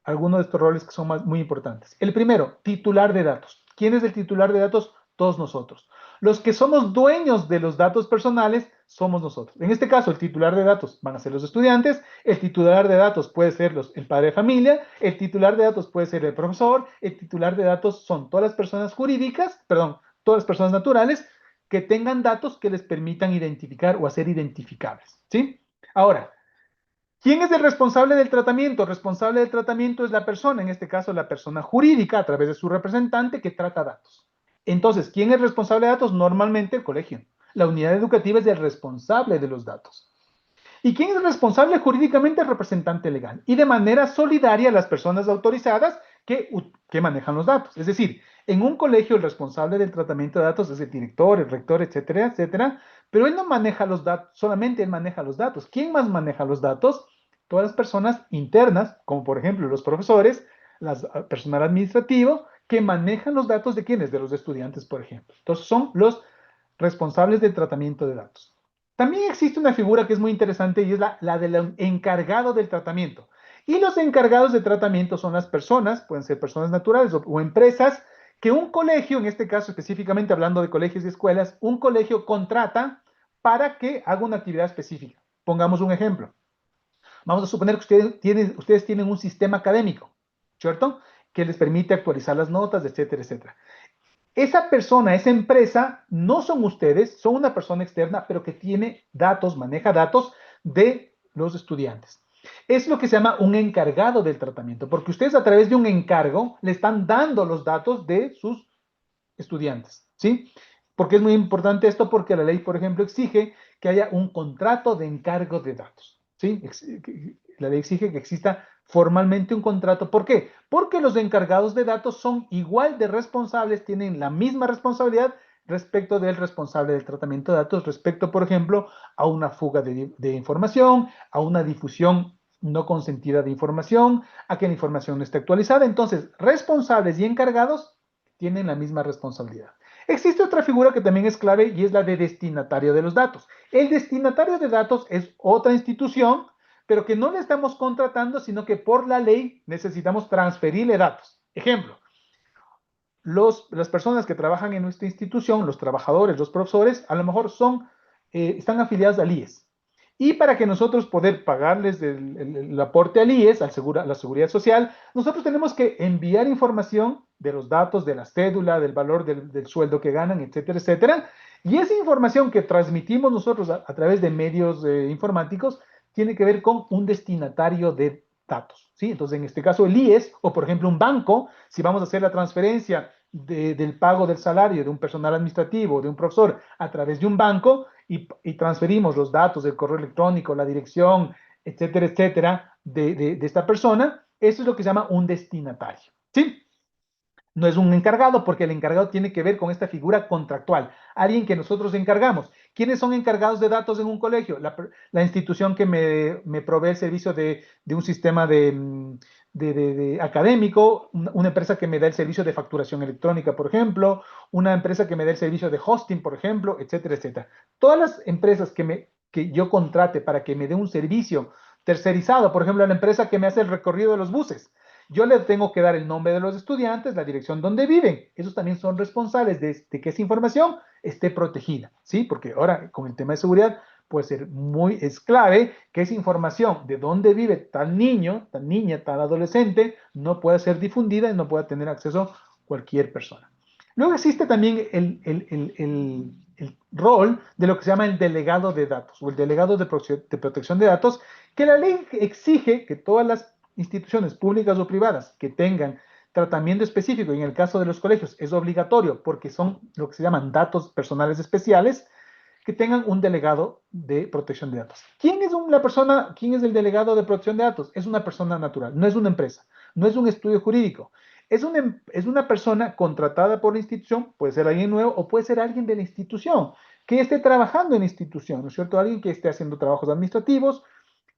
Speaker 1: algunos de estos roles que son muy importantes. El primero, titular de datos. ¿Quién es el titular de datos? Todos nosotros. Los que somos dueños de los datos personales somos nosotros. En este caso, el titular de datos van a ser los estudiantes, el titular de datos puede ser el padre de familia, el titular de datos puede ser el profesor, el titular de datos son todas las personas jurídicas, perdón, todas las personas naturales que tengan datos que les permitan identificar o hacer identificables, ¿sí? Ahora, ¿quién es el responsable del tratamiento? El responsable del tratamiento es la persona, en este caso la persona jurídica, a través de su representante que trata datos. Entonces, ¿quién es responsable de datos? Normalmente el colegio. La unidad educativa es el responsable de los datos. ¿Y quién es responsable jurídicamente? El representante legal. Y de manera solidaria las personas autorizadas que manejan los datos. Es decir, en un colegio el responsable del tratamiento de datos es el director, el rector, etcétera, etcétera. Pero él no maneja los datos, solamente él maneja los datos. ¿Quién más maneja los datos? Todas las personas internas, como por ejemplo los profesores, personal administrativo, que manejan los datos de quiénes, de los estudiantes, por ejemplo. Entonces son los responsables del tratamiento de datos. También existe una figura que es muy interesante y es la del encargado del tratamiento. Y los encargados de tratamiento son las personas, pueden ser personas naturales o empresas, que un colegio, en este caso específicamente hablando de colegios y escuelas, un colegio contrata para que haga una actividad específica. Pongamos un ejemplo. Vamos a suponer que ustedes tienen un sistema académico, ¿cierto? Que les permite actualizar las notas, etcétera, etcétera. Esa persona, esa empresa, no son ustedes, son una persona externa, pero que tiene datos, maneja datos de los estudiantes. Es lo que se llama un encargado del tratamiento, porque ustedes a través de un encargo le están dando los datos de sus estudiantes, ¿sí? Porque es muy importante esto porque la ley, por ejemplo, exige que haya un contrato de encargo de datos, ¿sí? La ley exige que exista formalmente un contrato. ¿Por qué? Porque los encargados de datos son igual de responsables, tienen la misma responsabilidad respecto del responsable del tratamiento de datos, respecto, por ejemplo, a una fuga de información, a una difusión no consentida de información, a que la información no esté actualizada. Entonces, responsables y encargados tienen la misma responsabilidad. Existe otra figura que también es clave y es la de destinatario de los datos. El destinatario de datos es otra institución, pero que no le estamos contratando, sino que por la ley necesitamos transferirle datos. Ejemplo, las personas que trabajan en nuestra institución, los trabajadores, los profesores, a lo mejor están afiliados al IES. Y para que nosotros poder pagarles el aporte al IES, a la seguridad social, nosotros tenemos que enviar información de los datos, de la cédula, del valor del sueldo que ganan, etcétera, etcétera. Y esa información que transmitimos nosotros a través de medios informáticos tiene que ver con un destinatario de datos, ¿sí? Entonces, en este caso, el IES, o por ejemplo, un banco, si vamos a hacer la transferencia del pago del salario de un personal administrativo, de un profesor, a través de un banco y transferimos los datos del correo electrónico, la dirección, etcétera, etcétera, de esta persona, eso es lo que se llama un destinatario, ¿sí? No es un encargado porque el encargado tiene que ver con esta figura contractual, alguien que nosotros encargamos. ¿Quiénes son encargados de datos en un colegio? La institución que me provee el servicio de un sistema de académico, una empresa que me da el servicio de facturación electrónica, por ejemplo, una empresa que me da el servicio de hosting, por ejemplo, etcétera, etcétera. Todas las empresas que yo contrate para que me dé un servicio tercerizado, por ejemplo, la empresa que me hace el recorrido de los buses, yo le tengo que dar el nombre de los estudiantes, la dirección donde viven. Esos también son responsables de que esa información esté protegida, ¿sí? Porque ahora con el tema de seguridad puede ser es clave que esa información de dónde vive tal niño, tal niña, tal adolescente, no pueda ser difundida y no pueda tener acceso cualquier persona. Luego existe también el rol de lo que se llama el delegado de datos o el delegado de protección de datos, que la ley exige que todas las instituciones públicas o privadas que tengan tratamiento específico, y en el caso de los colegios es obligatorio porque son lo que se llaman datos personales especiales, que tengan un delegado de protección de datos. ¿Quién es el delegado de protección de datos? Es una persona natural, no es una empresa, no es un estudio jurídico. Es una persona contratada por la institución, puede ser alguien nuevo o puede ser alguien de la institución, que esté trabajando en la institución, ¿no es cierto? Alguien que esté haciendo trabajos administrativos,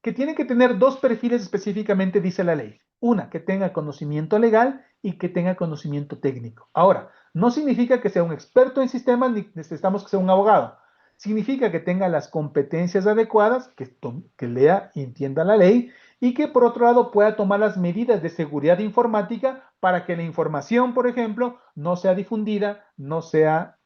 Speaker 1: que tiene que tener dos perfiles específicamente, dice la ley. Una, que tenga conocimiento legal y que tenga conocimiento técnico. Ahora, no significa que sea un experto en sistemas ni necesitamos que sea un abogado. Significa que tenga las competencias adecuadas, que lea y entienda la ley y que por otro lado pueda tomar las medidas de seguridad informática para que la información, por ejemplo, no sea difundida, no sea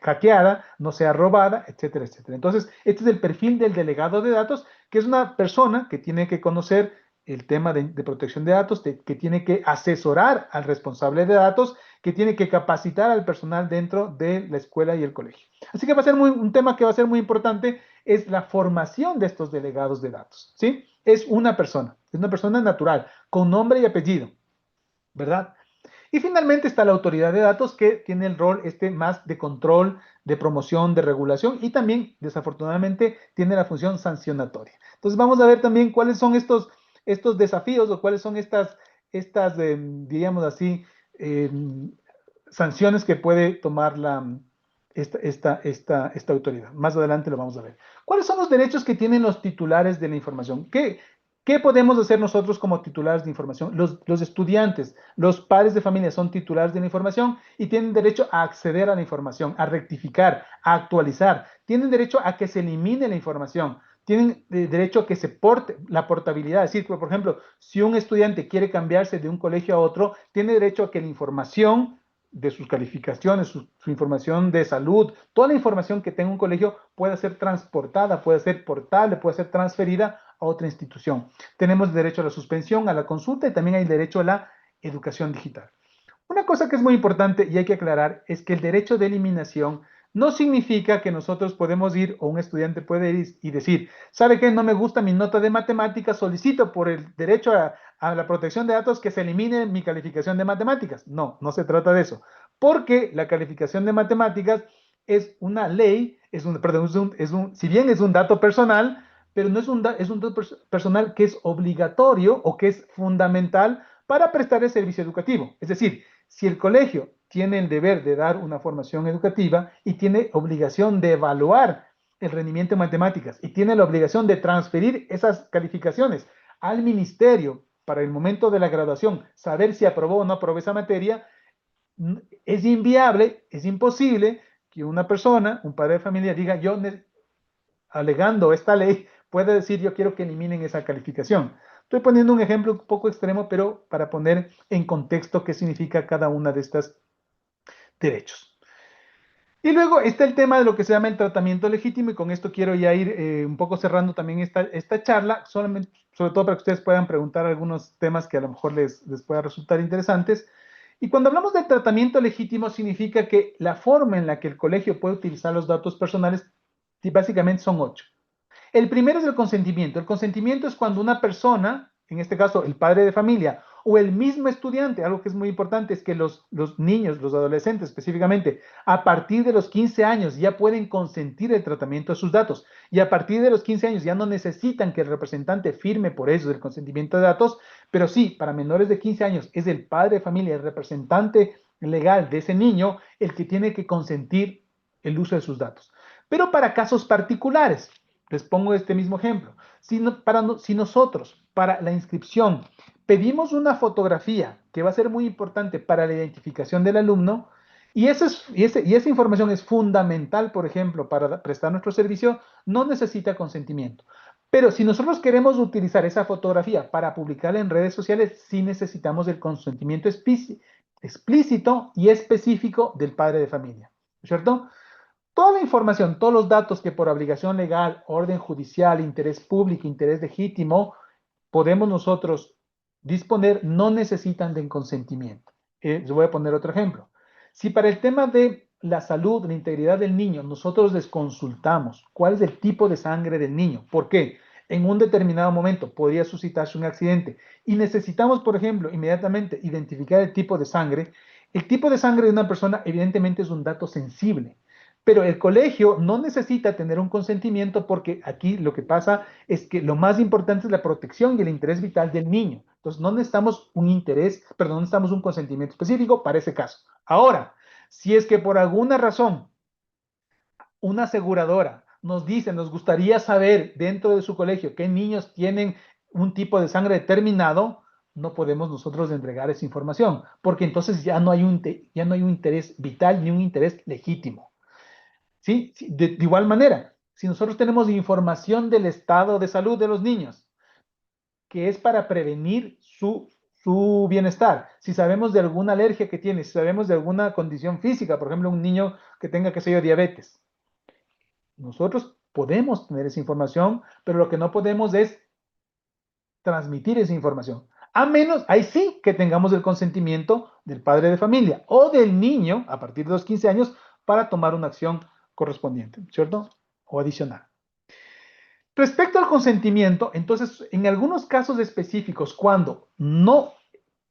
Speaker 1: hackeada, no sea robada, etcétera, etcétera. Entonces, este es el perfil del delegado de datos, que es una persona que tiene que conocer el tema de protección de datos, que tiene que asesorar al responsable de datos, que tiene que capacitar al personal dentro de la escuela y el colegio. Así que un tema que va a ser muy importante es la formación de estos delegados de datos, ¿sí? Es una persona natural, con nombre y apellido, ¿verdad? Y finalmente está la autoridad de datos que tiene el rol más de control, de promoción, de regulación y también, desafortunadamente, tiene la función sancionatoria. Entonces vamos a ver también cuáles son estos desafíos o cuáles son diríamos así, eh, sanciones que puede tomar esta autoridad. Más adelante lo vamos a ver. ¿Cuáles son los derechos que tienen los titulares de la información? ¿Qué podemos hacer nosotros como titulares de información? Los estudiantes, los padres de familia son titulares de la información y tienen derecho a acceder a la información, a rectificar, a actualizar. Tienen derecho a que se elimine la información. Tienen derecho a que se porte la portabilidad. Es decir, por ejemplo, si un estudiante quiere cambiarse de un colegio a otro, tiene derecho a que la información de sus calificaciones, su información de salud, toda la información que tenga un colegio pueda ser transportada, puede ser portable, puede ser transferida a otra institución. Tenemos derecho a la suspensión, a la consulta y también hay derecho a la educación digital. Una cosa que es muy importante y hay que aclarar es que el derecho de eliminación no significa que nosotros podemos ir o un estudiante puede ir y decir, ¿sabe qué? No me gusta mi nota de matemáticas, solicito por el derecho a la protección de datos que se elimine mi calificación de matemáticas. No, no se trata de eso. Porque la calificación de matemáticas es una ley, perdón, si bien es un dato personal, pero no es un dato personal que es obligatorio o que es fundamental para prestar el servicio educativo. Es decir, si el colegio tiene el deber de dar una formación educativa y tiene obligación de evaluar el rendimiento en matemáticas y tiene la obligación de transferir esas calificaciones al ministerio para el momento de la graduación, saber si aprobó o no aprobó esa materia, es inviable, es imposible que una persona, un padre de familia, diga, alegando esta ley, puede decir, yo quiero que eliminen esa calificación. Estoy poniendo un ejemplo un poco extremo, pero para poner en contexto qué significa cada una de estas derechos. Y luego está el tema de lo que se llama el tratamiento legítimo, y con esto quiero ya ir un poco cerrando también esta charla, sobre todo para que ustedes puedan preguntar algunos temas que a lo mejor les pueda resultar interesantes. Y cuando hablamos del tratamiento legítimo, significa que la forma en la que el colegio puede utilizar los datos personales, básicamente son 8. El primero es el consentimiento. El consentimiento es cuando una persona, en este caso el padre de familia o el mismo estudiante, algo que es muy importante es que los niños, los adolescentes específicamente, a partir de los 15 años ya pueden consentir el tratamiento de sus datos y a partir de los 15 años ya no necesitan que el representante firme por eso del consentimiento de datos, pero sí, para menores de 15 años es el padre de familia, el representante legal de ese niño, el que tiene que consentir el uso de sus datos. Pero para casos particulares, les pongo este mismo ejemplo. Si nosotros, para la inscripción, pedimos una fotografía que va a ser muy importante para la identificación del alumno, y esa información es fundamental, por ejemplo, para prestar nuestro servicio, no necesita consentimiento. Pero si nosotros queremos utilizar esa fotografía para publicarla en redes sociales, sí necesitamos el consentimiento explícito y específico del padre de familia, ¿cierto? Toda la información, todos los datos que por obligación legal, orden judicial, interés público, interés legítimo, podemos nosotros disponer, no necesitan de consentimiento. Les voy a poner otro ejemplo. Si para el tema de la salud, la integridad del niño, nosotros les consultamos cuál es el tipo de sangre del niño, ¿por qué? En un determinado momento podría suscitarse un accidente y necesitamos, por ejemplo, inmediatamente identificar el tipo de sangre de una persona evidentemente es un dato sensible. Pero el colegio no necesita tener un consentimiento porque aquí lo que pasa es que lo más importante es la protección y el interés vital del niño. Entonces no necesitamos un interés, perdón, no necesitamos un consentimiento específico para ese caso. Ahora, si es que por alguna razón una aseguradora nos dice, nos gustaría saber dentro de su colegio qué niños tienen un tipo de sangre determinado, no podemos nosotros entregar esa información, porque entonces ya no hay un interés vital ni un interés legítimo. ¿Sí? Sí, de igual manera, si nosotros tenemos información del estado de salud de los niños, que es para prevenir su bienestar, si sabemos de alguna alergia que tiene, si sabemos de alguna condición física, por ejemplo, un niño que tenga, qué sé yo, diabetes, nosotros podemos tener esa información, pero lo que no podemos es transmitir esa información. A menos, ahí sí que tengamos el consentimiento del padre de familia o del niño a partir de los 15 años para tomar una acción correspondiente, ¿cierto? O adicional. Respecto al consentimiento, entonces, en algunos casos específicos, cuando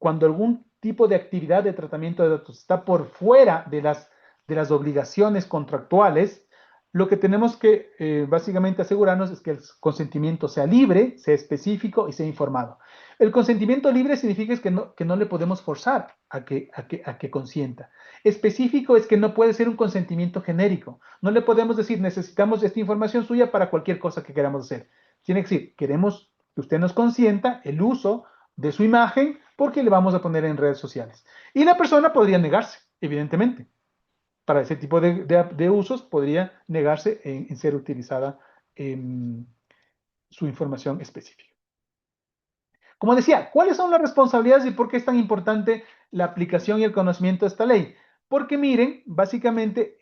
Speaker 1: algún tipo de actividad de tratamiento de datos está por fuera de las obligaciones contractuales, lo que tenemos que básicamente asegurarnos es que el consentimiento sea libre, sea específico y sea informado. El consentimiento libre significa que no le podemos forzar a que consienta. Específico es que no puede ser un consentimiento genérico. No le podemos decir, necesitamos esta información suya para cualquier cosa que queramos hacer. Tiene que decir, queremos que usted nos consienta el uso de su imagen porque le vamos a poner en redes sociales. Y la persona podría negarse, evidentemente. Para ese tipo de usos podría negarse en ser utilizada su información específica. Como decía, ¿cuáles son las responsabilidades y por qué es tan importante la aplicación y el conocimiento de esta ley? Porque miren, básicamente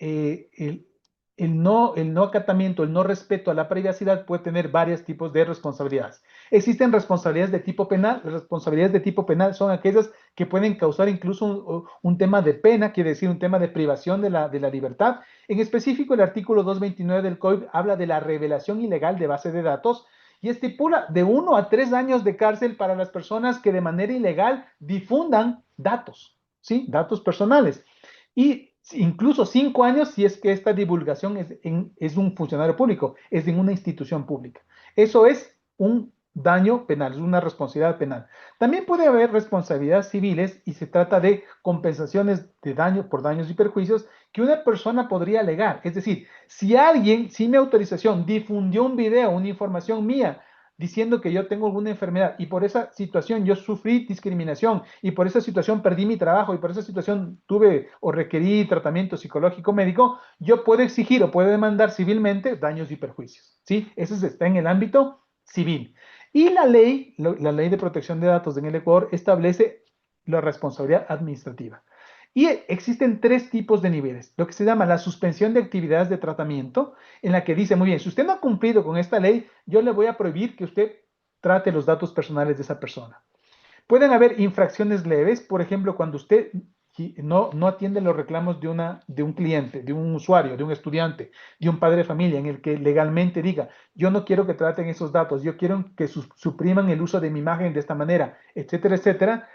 Speaker 1: el no acatamiento, el no respeto a la privacidad puede tener varios tipos de responsabilidades. Existen responsabilidades de tipo penal. Las responsabilidades de tipo penal son aquellas que pueden causar incluso un tema de pena, quiere decir un tema de privación de la libertad. En específico, el artículo 229 del COIP habla de la revelación ilegal de base de datos y estipula de 1 a 3 años de cárcel para las personas que de manera ilegal difundan datos, ¿sí? Datos personales. Y incluso 5 años si es que esta divulgación es un funcionario público, es en una institución pública. Eso es un daño penal, es una responsabilidad penal. También puede haber responsabilidades civiles y se trata de compensaciones de daño por daños y perjuicios que una persona podría alegar. Es decir, si alguien sin mi autorización difundió un video, una información mía, diciendo que yo tengo alguna enfermedad y por esa situación yo sufrí discriminación y por esa situación perdí mi trabajo y por esa situación tuve o requerí tratamiento psicológico médico, yo puedo exigir o puedo demandar civilmente daños y perjuicios. ¿Sí? Eso está en el ámbito civil. Y la ley de protección de datos en el Ecuador establece la responsabilidad administrativa. Y existen 3 tipos de niveles. Lo que se llama la suspensión de actividades de tratamiento, en la que dice, muy bien, si usted no ha cumplido con esta ley, yo le voy a prohibir que usted trate los datos personales de esa persona. Pueden haber infracciones leves, por ejemplo, cuando usted no atiende los reclamos de un cliente, de un usuario, de un estudiante, de un padre de familia, en el que legalmente diga, yo no quiero que traten esos datos, yo quiero que supriman el uso de mi imagen de esta manera, etcétera, etcétera,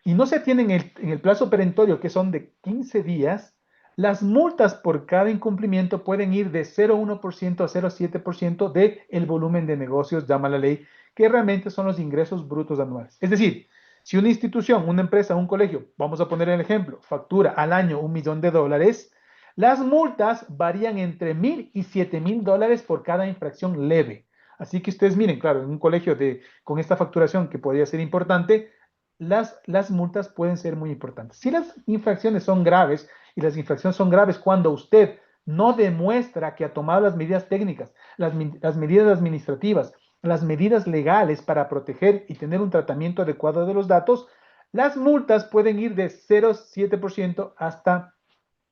Speaker 1: y no se atienen en el plazo perentorio, que son de 15 días, las multas por cada incumplimiento pueden ir de 0,1% a 0,7% del volumen de negocios, llama la ley, que realmente son los ingresos brutos anuales. Es decir, si una institución, una empresa, un colegio, vamos a poner el ejemplo, factura al año $1 millón, Las multas varían entre 1,000 y 7,000 dólares por cada infracción leve. Así que ustedes miren, claro, en un colegio con esta facturación que podría ser importante, las multas pueden ser muy importantes. Si las infracciones son graves, y las infracciones son graves cuando usted no demuestra que ha tomado las medidas técnicas, las medidas administrativas, las medidas legales para proteger y tener un tratamiento adecuado de los datos, las multas pueden ir de 0,7% hasta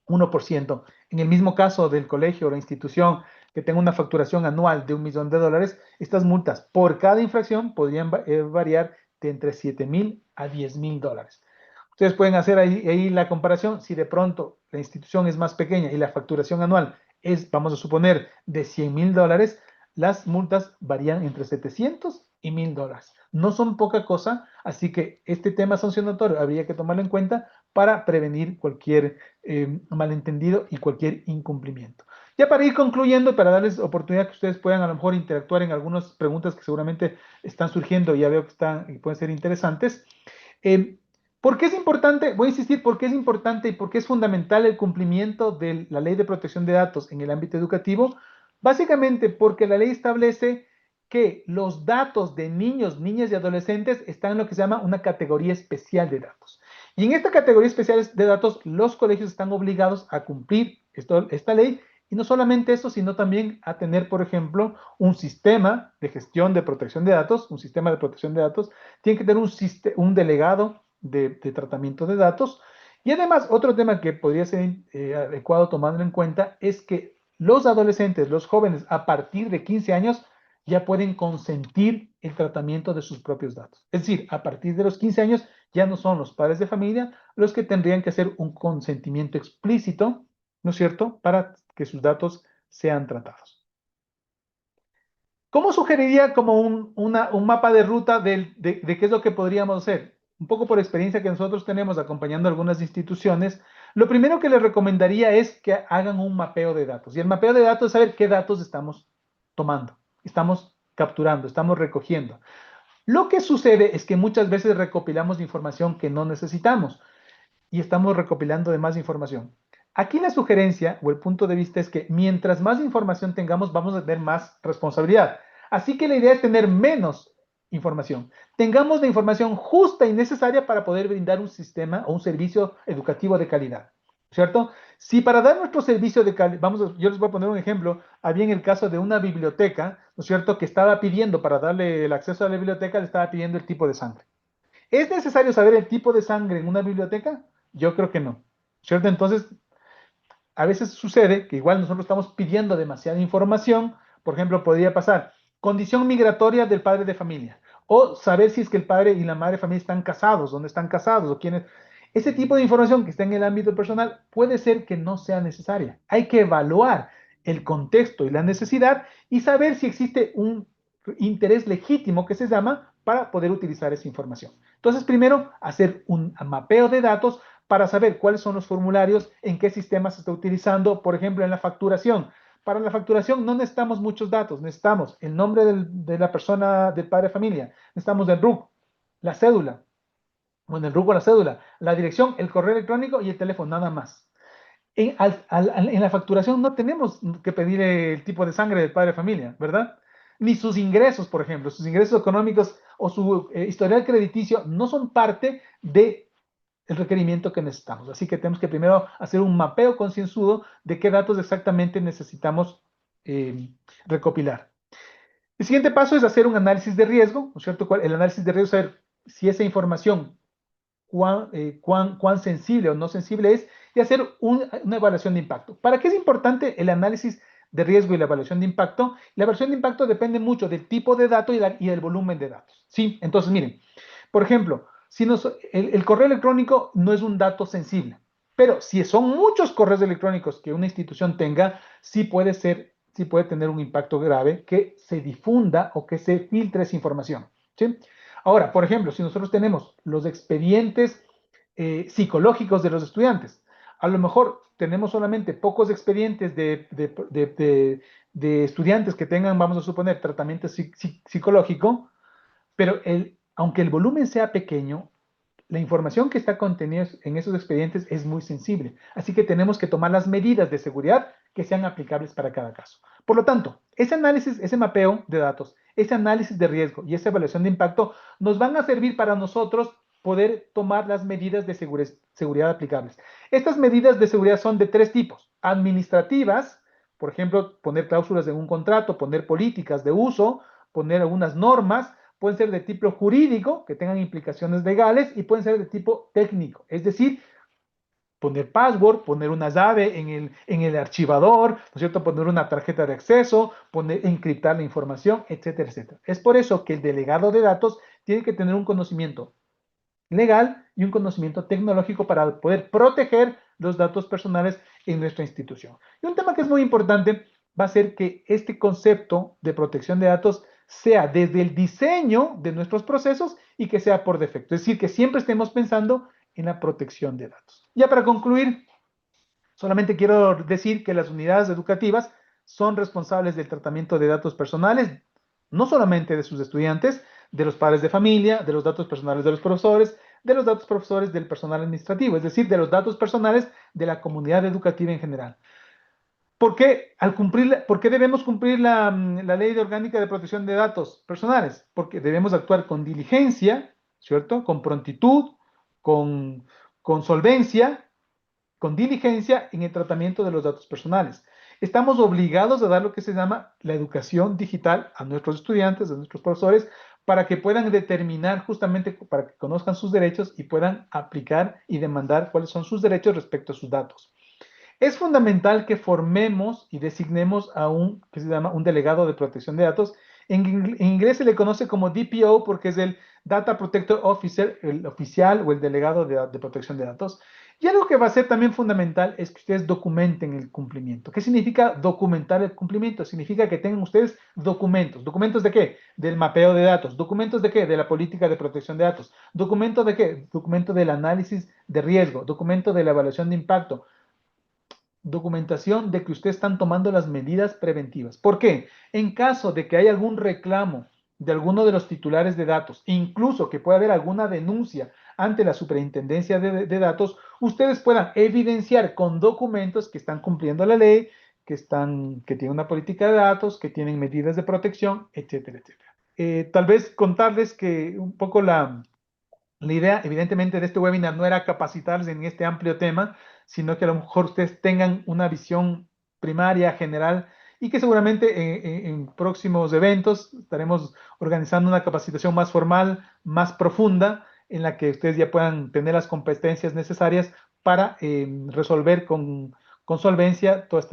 Speaker 1: 1%. En el mismo caso del colegio o la institución que tenga una facturación anual de 1 millón de dólares, estas multas por cada infracción podrían variar de entre 7,000 a 10,000 dólares. Ustedes pueden hacer ahí la comparación. Si de pronto la institución es más pequeña y la facturación anual es, vamos a suponer, de 100,000 dólares, las multas varían entre 700 y 1,000 dólares. No son poca cosa, así que este tema sancionatorio habría que tomarlo en cuenta para prevenir cualquier malentendido y cualquier incumplimiento. Ya para ir concluyendo, para darles oportunidad que ustedes puedan a lo mejor interactuar en algunas preguntas que seguramente están surgiendo y ya veo que están y pueden ser interesantes. Eh, ¿Por qué es importante? Voy a insistir, ¿por qué es importante y por qué es fundamental el cumplimiento de la Ley de Protección de Datos en el ámbito educativo? Básicamente porque la ley establece que los datos de niños, niñas y adolescentes están en lo que se llama una categoría especial de datos. Y en esta categoría especial de datos, los colegios están obligados a cumplir esta ley y no solamente eso, sino también a tener, por ejemplo, un sistema de gestión de protección de datos, un sistema de protección de datos, tiene que tener un delegado de tratamiento de datos. Y además, otro tema que podría ser adecuado tomarlo en cuenta es que los adolescentes, los jóvenes, a partir de 15 años, ya pueden consentir el tratamiento de sus propios datos. Es decir, a partir de los 15 años ya no son los padres de familia los que tendrían que hacer un consentimiento explícito, ¿no es cierto?, para que sus datos sean tratados. ¿Cómo sugeriría como un mapa de ruta de qué es lo que podríamos hacer? Un poco por experiencia que nosotros tenemos acompañando algunas instituciones, lo primero que les recomendaría es que hagan un mapeo de datos. Y el mapeo de datos es saber qué datos estamos tomando, estamos capturando, estamos recogiendo. Lo que sucede es que muchas veces recopilamos información que no necesitamos y estamos recopilando de más información. Aquí la sugerencia o el punto de vista es que mientras más información tengamos, vamos a tener más responsabilidad. Así que la idea es tener menos información. Tengamos la información justa y necesaria para poder brindar un sistema o un servicio educativo de calidad, ¿cierto? Si para dar nuestro servicio de calidad, yo les voy a poner un ejemplo, había en el caso de una biblioteca, ¿no es cierto?, que estaba pidiendo, para darle el acceso a la biblioteca, le estaba pidiendo el tipo de sangre. ¿Es necesario saber el tipo de sangre en una biblioteca? Yo creo que no, ¿cierto? Entonces, a veces sucede que igual nosotros estamos pidiendo demasiada información. Por ejemplo, podría pasar condición migratoria del padre de familia o saber si es que el padre y la madre de familia están casados, dónde están casados o quiénes. Ese tipo de información que está en el ámbito personal puede ser que no sea necesaria. Hay que evaluar el contexto y la necesidad y saber si existe un interés legítimo que se llama para poder utilizar esa información. Entonces, primero, hacer un mapeo de datos para saber cuáles son los formularios, en qué sistema se está utilizando, por ejemplo, en la facturación. Para la facturación no necesitamos muchos datos, necesitamos el nombre de la persona, del padre de familia, necesitamos el RUC, la cédula, bueno, el RUC o la cédula, la dirección, el correo electrónico y el teléfono, nada más. En la facturación no tenemos que pedir el tipo de sangre del padre de familia, ¿verdad? Ni sus ingresos, por ejemplo, sus ingresos económicos o su historial crediticio no son parte de el requerimiento que necesitamos. Así que tenemos que primero hacer un mapeo concienzudo de qué datos exactamente necesitamos recopilar. El siguiente paso es hacer un análisis de riesgo, ¿no es cierto? El análisis de riesgo es saber si esa información, cuán sensible o no sensible es, y hacer una evaluación de impacto. ¿Para qué es importante el análisis de riesgo y la evaluación de impacto? La evaluación de impacto depende mucho del tipo de dato y del volumen de datos. ¿Sí? Entonces, miren, por ejemplo, si el correo electrónico no es un dato sensible, pero si son muchos correos electrónicos que una institución tenga, sí puede tener un impacto grave que se difunda o que se filtre esa información. ¿Sí? Ahora, por ejemplo, si nosotros tenemos los expedientes psicológicos de los estudiantes, a lo mejor tenemos solamente pocos expedientes de estudiantes que tengan, vamos a suponer, tratamiento psicológico, pero aunque el volumen sea pequeño, la información que está contenida en esos expedientes es muy sensible, así que tenemos que tomar las medidas de seguridad que sean aplicables para cada caso. Por lo tanto, ese análisis, ese mapeo de datos, ese análisis de riesgo y esa evaluación de impacto nos van a servir para nosotros poder tomar las medidas de seguridad aplicables. Estas medidas de seguridad son de tres tipos: administrativas, por ejemplo, poner cláusulas en un contrato, poner políticas de uso, poner algunas normas; pueden ser de tipo jurídico, que tengan implicaciones legales, y pueden ser de tipo técnico, es decir, poner password, poner una llave en el archivador, ¿no es cierto? Poner una tarjeta de acceso, encriptar la información, etcétera, etcétera. Es por eso que el delegado de datos tiene que tener un conocimiento legal y un conocimiento tecnológico para poder proteger los datos personales en nuestra institución. Y un tema que es muy importante va a ser que este concepto de protección de datos sea desde el diseño de nuestros procesos y que sea por defecto. Es decir, que siempre estemos pensando en la protección de datos. Ya para concluir, solamente quiero decir que las unidades educativas son responsables del tratamiento de datos personales, no solamente de sus estudiantes, de los padres de familia, de los datos personales de los profesores, de los datos profesores del personal administrativo, es decir, de los datos personales de la comunidad educativa en general. ¿Por qué debemos cumplir la Ley de Orgánica de Protección de Datos Personales? Porque debemos actuar con diligencia, ¿cierto? Con prontitud, con, con solvencia, con diligencia en el tratamiento de los datos personales. Estamos obligados a dar lo que se llama la educación digital a nuestros estudiantes, a nuestros profesores, para que puedan determinar justamente, para que conozcan sus derechos y puedan aplicar y demandar cuáles son sus derechos respecto a sus datos. Es fundamental que formemos y designemos a que se llama un delegado de protección de datos. En inglés se le conoce como DPO porque es el Data Protector Officer, el oficial o el delegado de protección de datos. Y algo que va a ser también fundamental es que ustedes documenten el cumplimiento. ¿Qué significa documentar el cumplimiento? Significa que tengan ustedes documentos. ¿Documentos de qué? Del mapeo de datos. ¿Documentos de qué? De la política de protección de datos. ¿Documento de qué? Documento del análisis de riesgo. Documento de la evaluación de impacto. Documentación de que ustedes están tomando las medidas preventivas. ¿Por qué? En caso de que haya algún reclamo de alguno de los titulares de datos, incluso que pueda haber alguna denuncia ante la superintendencia de datos, ustedes puedan evidenciar con documentos que están cumpliendo la ley, que tienen una política de datos, que tienen medidas de protección, etcétera, etcétera. Tal vez contarles que un poco la idea, evidentemente, de este webinar no era capacitarles en este amplio tema, sino que a lo mejor ustedes tengan una visión primaria, general, y que seguramente en próximos eventos estaremos organizando una capacitación más formal, más profunda, en la que ustedes ya puedan tener las competencias necesarias para resolver con solvencia todas estas